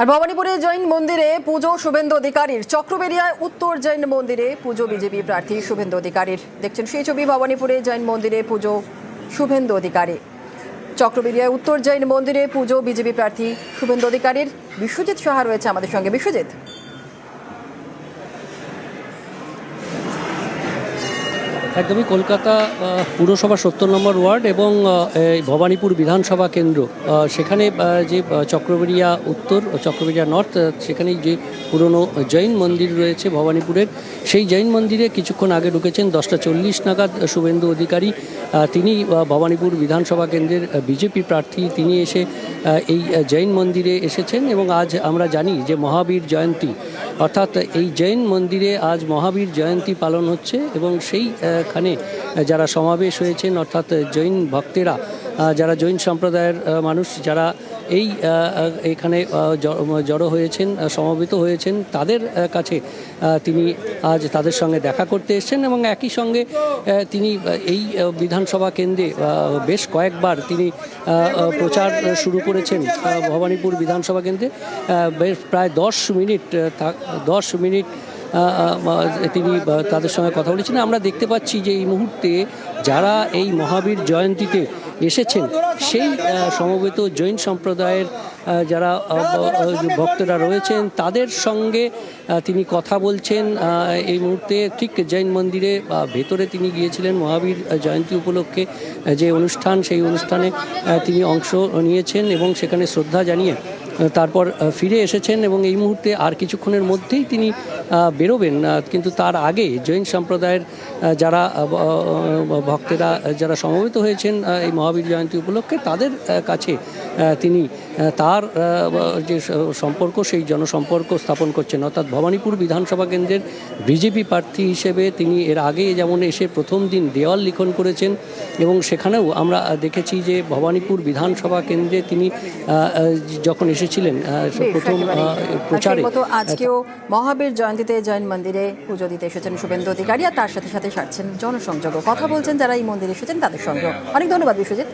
আর ভবানীপুরে জৈন মন্দিরে পুজো শুভেন্দু অধিকারীর। চক্রবেড়িয়ায় উত্তর জৈন মন্দিরে পুজো বিজেপি প্রার্থী শুভেন্দু অধিকারীর। দেখছেন সেই ছবি, ভবানীপুরে জৈন মন্দিরে পুজো শুভেন্দু অধিকারী। চক্রবেড়িয়ায় উত্তর জৈন মন্দিরে পুজো বিজেপি প্রার্থী শুভেন্দু অধিকারীর। বিশ্বজিৎ সাহা রয়েছে আমাদের সঙ্গে। বিশ্বজিৎ, একদমই কলকাতা পুরসভা ৭০ নম্বর ওয়ার্ড এবং ভবানীপুর বিধানসভা কেন্দ্র, সেখানে যে চক্রবেড়িয়া উত্তর, চক্রবেড়িয়া নর্থ, সেখানেই যে পুরনো জৈন মন্দির রয়েছে ভবানীপুরের, সেই জৈন মন্দিরে কিছুক্ষণ আগে ঢুকেছেন 10টা 40 নাগাদ শুভেন্দু অধিকারী। তিনি ভবানীপুর বিধানসভা কেন্দ্রের বিজেপি প্রার্থী। তিনি এসে এই জৈন মন্দিরে এসেছেন এবং আজ আমরা জানি যে মহাবীর জয়ন্তী, অর্থাৎ এই জৈন মন্দিরে আজ মহাবীর জয়ন্তী পালন হচ্ছে এবং সেইখানে যারা সমাবেশ হয়েছেন, অর্থাৎ জৈন ভক্তেরা, যারা জৈন সম্প্রদায়ের মানুষ, যারা এই এখানে জড়ো হয়েছেন, সমবেত হয়েছেন, তাদের কাছে তিনি আজ তাদের সঙ্গে দেখা করতে এসেছেন এবং একই সঙ্গে তিনি এই বিধানসভা কেন্দ্রে বেশ কয়েকবার তিনি প্রচার শুরু করেছেন। ভবানীপুর বিধানসভা কেন্দ্রে বেশ প্রায় 10 মিনিট তিনি তাদের সঙ্গে কথা বলেছেন। আমরা দেখতে পাচ্ছি যে এই মুহূর্তে যারা এই মহাবীর জয়ন্তীতে এসেছেন, সেই সমবেত জৈন সম্প্রদায়ের যারা ভক্তরা রয়েছেন, তাদের সঙ্গে তিনি কথা বলছেন। এই মুহূর্তে ঠিক জৈন মন্দিরে ভেতরে তিনি গিয়েছিলেন মহাবীর জয়ন্তী উপলক্ষে যে অনুষ্ঠান, সেই অনুষ্ঠানে তিনি অংশ নিয়েছেন এবং সেখানে শ্রদ্ধা জানিয়ে তারপর ফিরে এসেছেন এবং এই মুহূর্তে আর কিছুক্ষণের মধ্যেই তিনি বেরোবেন। কিন্তু তার আগে জৈন সম্প্রদায়ের যারা ভক্তেরা যারা সমবেত হয়েছেন এই মহাবীর জয়ন্তী উপলক্ষে, তাদের কাছে তিনি তার যে সম্পর্ক, সেই জনসম্পর্ক স্থাপন করছেন। অর্থাৎ ভবানীপুর বিধানসভা কেন্দ্রের বিজেপি প্রার্থী হিসেবে তিনি এর আগে যেমন এসে প্রথম দিন দেওয়াল লিখন করেছেন এবং সেখানেও আমরা দেখেছি যে ভবানীপুর বিধানসভা কেন্দ্রে তিনি যখন এসেছিলেন প্রথম প্রচারে, আজকেও মহাবীর জয়ন্তীতে জৈন মন্দিরে পুজো দিতে এসেছেন শুভেন্দু অধিকারী, আর তার সাথে সাথে সারছেন জনসংযোগ। কথা বলছেন যারা এই মন্দিরে এসেছেন তাদের সঙ্গে। অনেক ধন্যবাদ বিশ্বজিৎ।